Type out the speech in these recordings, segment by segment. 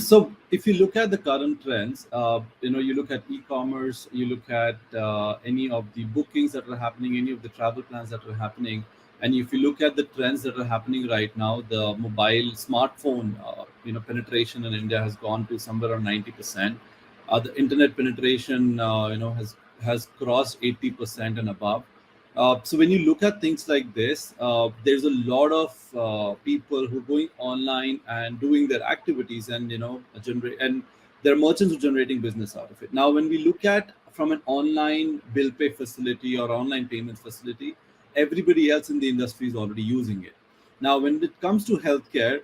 So if you look at the current trends, you look at e-commerce, you look at any of the bookings that are happening, any of the travel plans that are happening, and if you look at the trends that are happening right now, the mobile smartphone, penetration in India has gone to somewhere around 90%. The internet penetration, has crossed 80% and above. So when you look at things like this, there's a lot of people who are going online and doing their activities, and generate, and there are merchants who are generating business out of it. Now, when we look at from an online bill pay facility or online payments facility, everybody else in the industry is already using it. Now, when it comes to healthcare,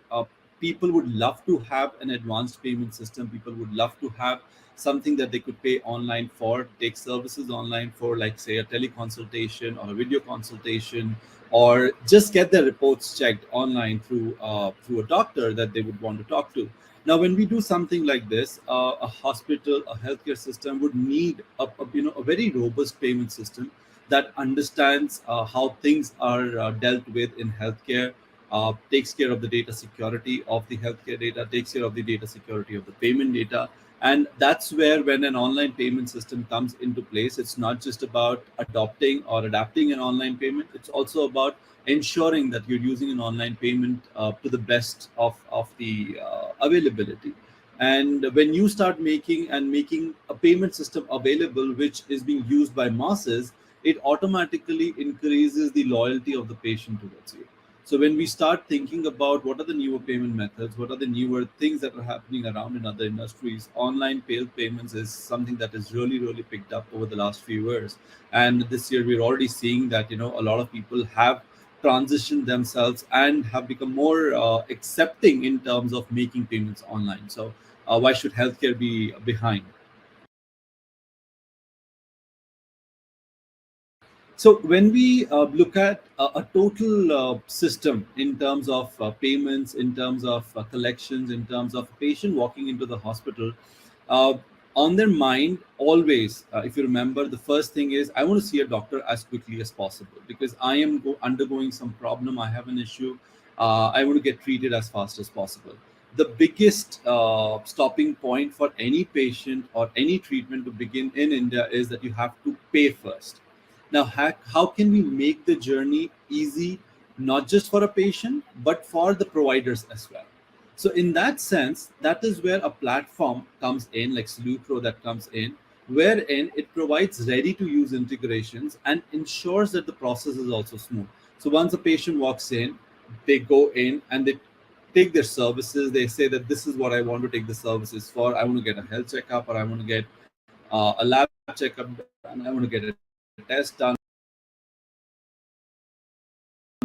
people would love to have an advanced payment system. People would love to have something that they could pay online for, take services online for, like say a teleconsultation or a video consultation, or just get their reports checked online through a doctor that they would want to talk to. Now, when we do something like this, a hospital, a healthcare system would need a very robust payment system that understands how things are dealt with in healthcare, takes care of the data security of the healthcare data, takes care of the data security of the payment data. And that's where, when an online payment system comes into place, it's not just about adopting or adapting an online payment, it's also about ensuring that you're using an online payment to the best of the availability. And when you start making a payment system available which is being used by masses, it automatically increases the loyalty of the patient towards you. So when we start thinking about what are the newer payment methods, what are the newer things that are happening around in other industries, online payments is something that is really, really picked up over the last few years. And this year we're already seeing that a lot of people have transitioned themselves and have become more accepting in terms of making payments online. So why should healthcare be behind? So when we look at a total system in terms of payments, in terms of collections, in terms of a patient walking into the hospital, uh, on their mind always, if you remember, the first thing is I want to see a doctor as quickly as possible because I am undergoing some problem. I have an issue. I want to get treated as fast as possible. The biggest stopping point for any patient or any treatment to begin in India is that you have to pay first. Now, how can we make the journey easy, not just for a patient, but for the providers as well? So, in that sense, that is where a platform comes in, like Salucro, that comes in, wherein it provides ready to use integrations and ensures that the process is also smooth. So, once a patient walks in, they go in and they take their services. They say that this is what I want to take the services for. I want to get a health checkup, or I want to get a lab checkup done. I want to get a test done,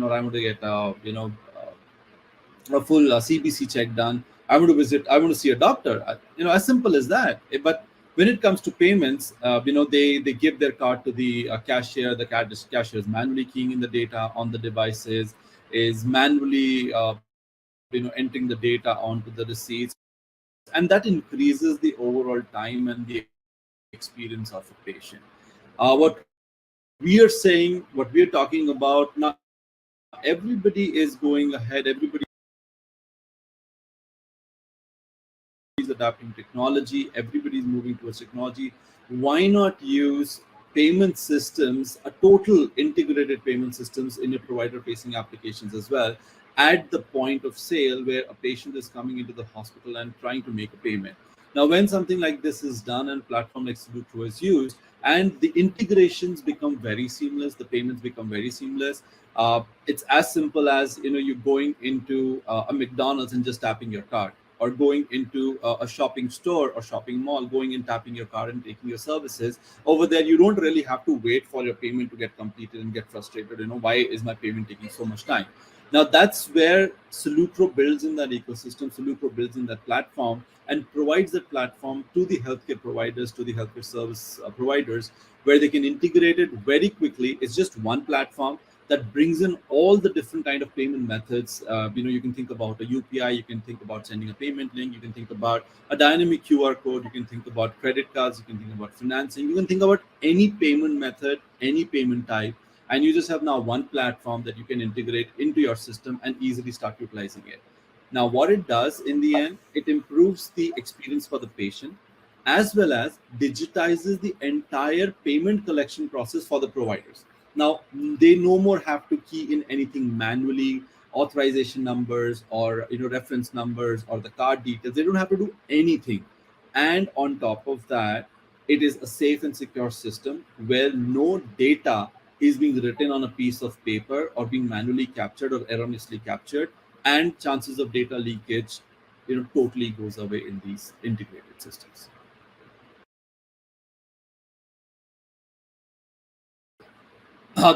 or I want to get a full CBC check done. I want to visit. I want to see a doctor. As simple as that. But when it comes to payments, they give their card to the cashier. The cashier is manually keying in the data on the devices, is manually entering the data onto the receipts, and that increases the overall time and the experience of a patient. What we are saying, what we are talking about now, everybody is going ahead. Everybody is adapting technology. Everybody is moving towards technology. Why not use payment systems, a total integrated payment systems in your provider facing applications as well, at the point of sale where a patient is coming into the hospital and trying to make a payment? Now, when something like this is done and platform like Salucro is used, and the integrations become very seamless, the payments become very seamless, the payments become very seamless. It's as simple as you going into a McDonald's and just tapping your card, or going into a shopping store or shopping mall, going and tapping your card and taking your services. Over there, you don't really have to wait for your payment to get completed and get frustrated. Why is my payment taking so much time? Now, that's where Salucro builds in that ecosystem. Salucro builds in that platform and provides that platform to the healthcare providers, to the healthcare service providers, where they can integrate it very quickly. It's just one platform that brings in all the different kind of payment methods. You can think about a UPI, you can think about sending a payment link, you can think about a dynamic QR code, you can think about credit cards, you can think about financing, you can think about any payment method, any payment type, and you just have now one platform that you can integrate into your system and easily start utilizing it. Now, what it does in the end, it improves the experience for the patient as well as digitizes the entire payment collection process for the providers. Now, they no more have to key in anything manually, authorization numbers or reference numbers or the card details. They don't have to do anything. And on top of that, it is a safe and secure system where no data is being written on a piece of paper or being manually captured or erroneously captured, and chances of data leakage totally goes away in these integrated systems.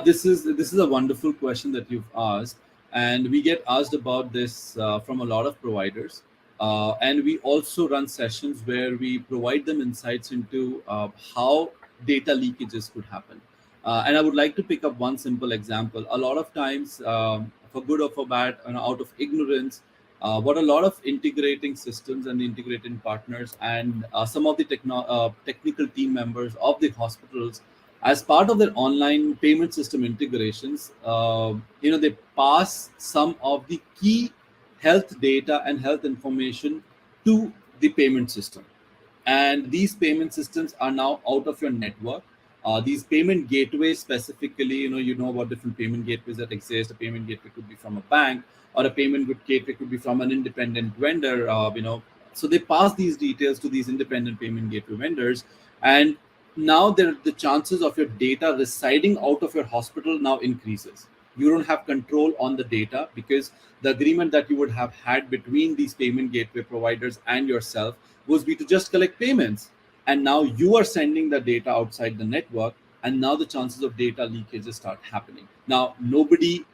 This is a wonderful question that you've asked, and we get asked about this from a lot of providers. And we also run sessions where we provide them insights into how data leakages could happen. And I would like to pick up one simple example. A lot of times, for good or for bad, out of ignorance, what a lot of integrating systems and integrating partners and some of the technical team members of the hospitals, as part of their online payment system integrations, they pass some of the key health data and health information to the payment system, and these payment systems are now out of your network. These payment gateways specifically, you know about different payment gateways that exist. A payment gateway could be from a bank, or a gateway could be from an independent vendor. So they pass these details to these independent payment gateway vendors, and now the chances of your data residing out of your hospital now increases. You don't have control on the data because the agreement that you would have had between these payment gateway providers and yourself was be to just collect payments, and now you are sending the data outside the network, and now the chances of data leakages start happening. Now, nobody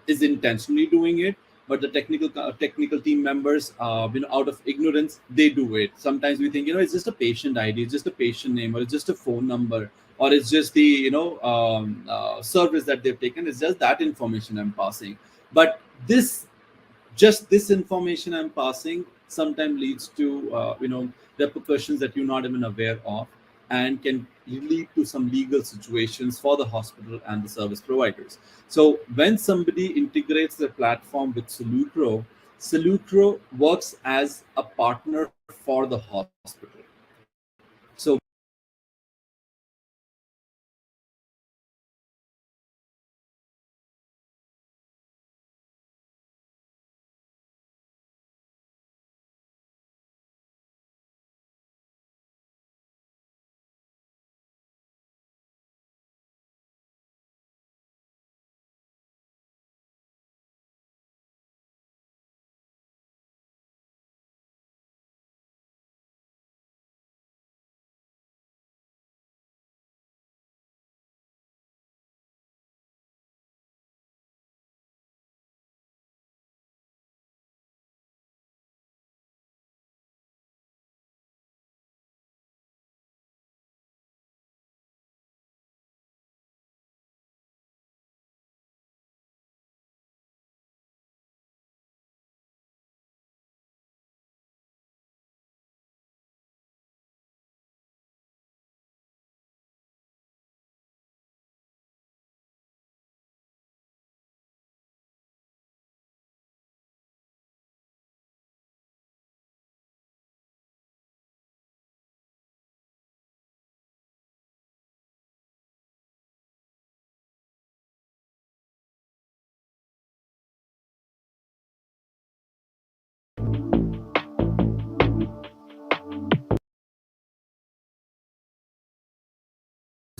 is intentionally doing it, but the technical team members, out of ignorance, they do it. Sometimes we think, it's just a patient ID, it's just a patient name, or it's just a phone number, or it's just the service that they've taken. It's just that information I'm passing. But this information I'm passing sometimes leads to repercussions that you're not even aware of, and can lead to some legal situations for the hospital and the service providers. So when somebody integrates their platform with Salucro works as a partner for the hospital. So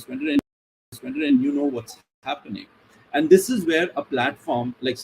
vendor, and you know what's happening. And this is where a platform like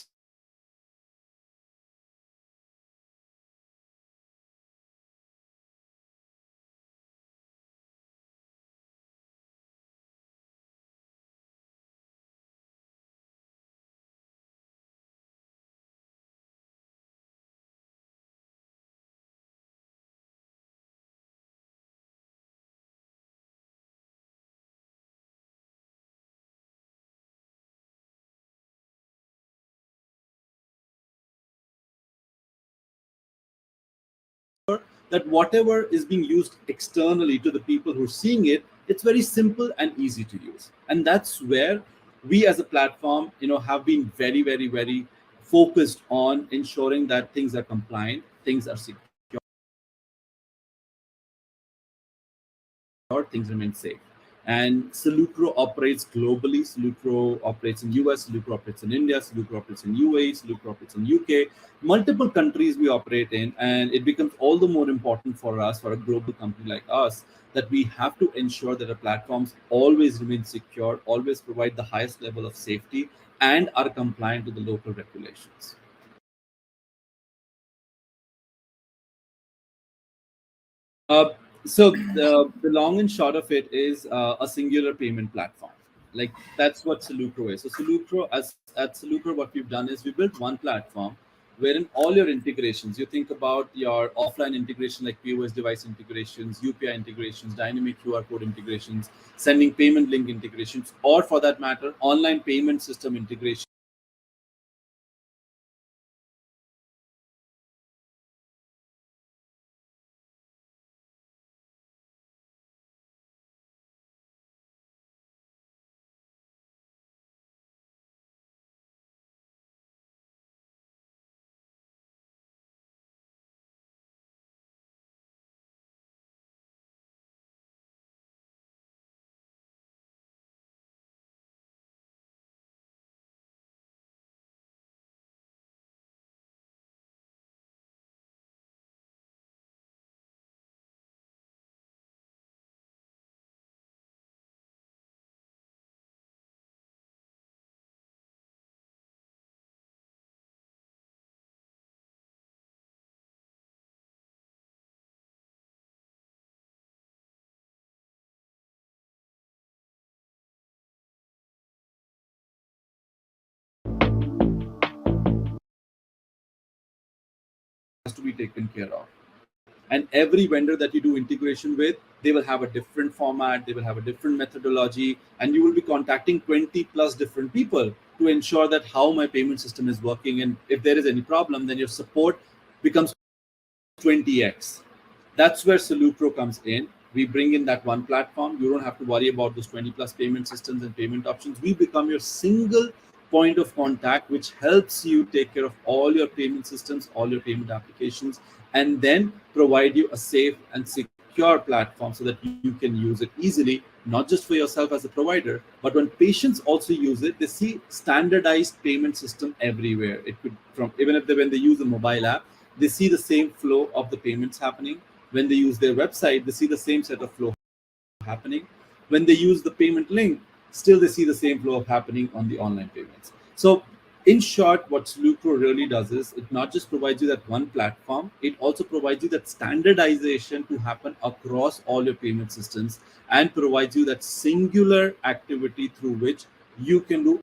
that whatever is being used externally to the people who are seeing it, it's very simple and easy to use. And that's where we as a platform have been very, very, very focused on ensuring that things are compliant, things are secure, things remain safe. And Salucro operates globally. Salucro operates in US, Salucro operates in India, Salucro operates in UAE, Salucro operates in UK. Multiple countries we operate in, and it becomes all the more important for us, for a global company like us, that we have to ensure that our platforms always remain secure, always provide the highest level of safety, and are compliant to the local regulations. Uh, so the long and short of it is a singular payment platform. Like that's what Salucro is. So Salucro, as at Salucro, what we've done is we built one platform wherein all your integrations, you think about your offline integration like POS device integrations, UPI integrations, dynamic QR code integrations, sending payment link integrations, or for that matter, online payment system integration has to be taken care of. And every vendor that you do integration with, they will have a different format, they will have a different methodology, and you will be contacting 20 plus different people to ensure that how my payment system is working, and if there is any problem, then your support becomes 20x. That's where Salucro comes in. We bring in that one platform. You don't have to worry about those 20 plus payment systems and payment options. We become your single point of contact, which helps you take care of all your payment systems, all your payment applications, and then provide you a safe and secure platform so that you can use it easily, not just for yourself as a provider, but when patients also use it, they see standardized payment system everywhere. It could from even if they when they use a mobile app, they see the same flow of the payments happening. When they use their website, they see the same set of flow happening. When they use the payment link, still they see the same flow of happening on the online payments. So in short, what Lucro really does is it not just provides you that one platform, it also provides you that standardization to happen across all your payment systems and provides you that singular activity through which you can do.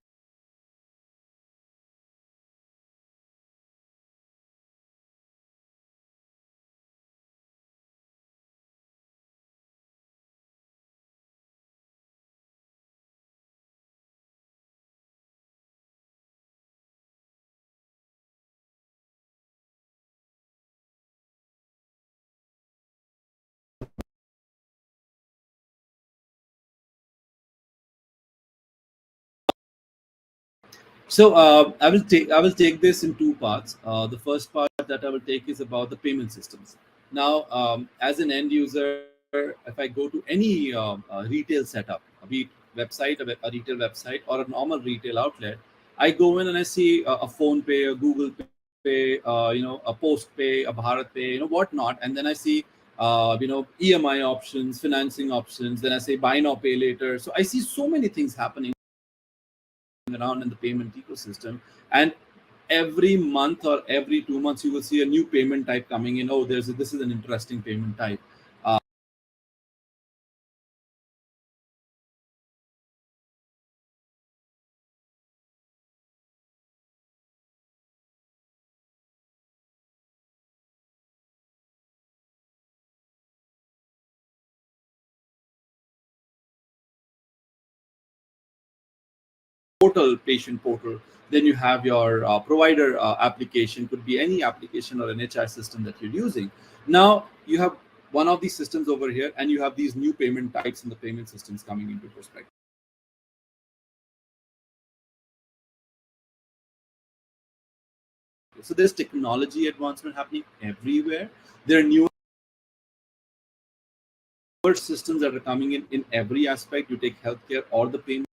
So I will take this in two parts. The first part that I will take is about the payment systems. Now, as an end user, if I go to any retail setup, be it website, a retail website, or a normal retail outlet, I go in and I see a phone pay, a Google Pay, a Post Pay, a Bharat Pay, whatnot, and then I see EMI options, financing options. Then I say buy now, pay later. So I see so many things happening around in the payment ecosystem, and every month or every 2 months you will see a new payment type coming in. Oh, this is an interesting payment type. Portal, patient portal. Then you have your provider application, could be any application or an HR system that you're using. Now you have one of these systems over here, and you have these new payment types and the payment systems coming into perspective. example. So there's technology advancement happening everywhere. There are newer systems that are coming in every aspect. You take healthcare or the payment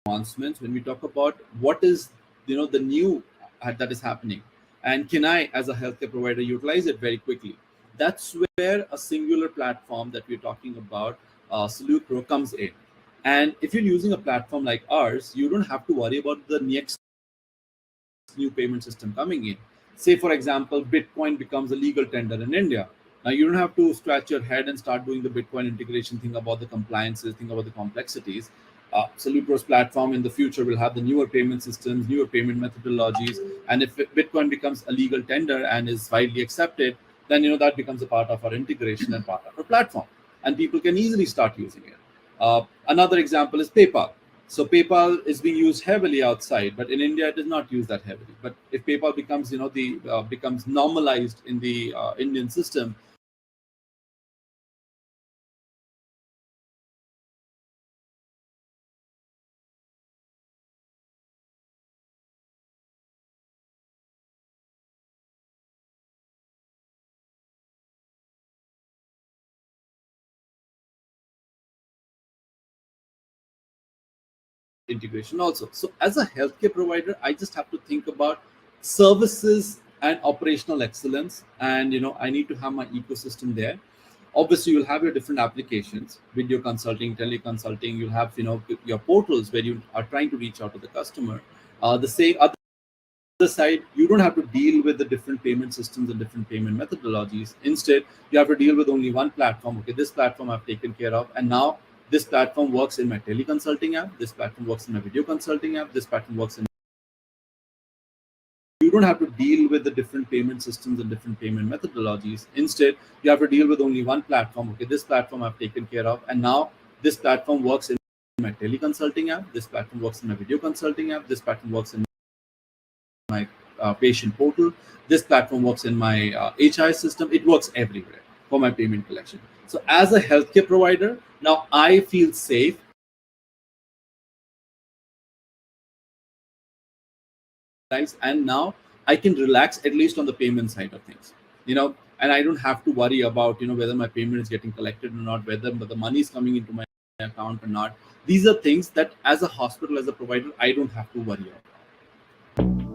advancements. When we talk about what is the new that is happening, and can I as a healthcare provider utilize it very quickly, that's where a singular platform that we're talking about, Salucro, comes in. And if you're using a platform like ours, you don't have to worry about the next new payment system coming in. Say, for example, Bitcoin becomes a legal tender in India. Now, you don't have to scratch your head and start doing the Bitcoin integration, think about the compliances, think about the complexities. Salupro's platform in the future will have the newer payment systems, newer payment methodologies. And if Bitcoin becomes a legal tender and is widely accepted, then that becomes a part of our integration and part of our platform. And people can easily start using it. Another example is PayPal. So PayPal is being used heavily outside, but in India it is not used that heavily. But if PayPal becomes, the becomes normalized in the Indian system, integration also. So as a healthcare provider, I just have to think about services and operational excellence, and I need to have my ecosystem there. Obviously, you'll have your different applications, video consulting, teleconsulting. You'll have your portals where you are trying to reach out to the customer. The same other side, you don't have to deal with the different payment systems and different payment methodologies. Instead, you have to deal with only one platform. Okay, this platform I've taken care of, and now this platform works in my teleconsulting app, this platform works in my video consulting app, this platform works in. You don't have to deal with the different payment systems and different payment methodologies. Instead, you have to deal with only one platform. Okay, this platform I've taken care of, and now this platform works in my teleconsulting app, this platform works in my video consulting app, this platform works in my patient portal, this platform works in my HI system. It works everywhere for my payment collection. So as a healthcare provider, now I feel safe, and now I can relax at least on the payment side of things. And I don't have to worry about whether my payment is getting collected or not, whether the money is coming into my account or not. These are things that as a hospital, as a provider, I don't have to worry about.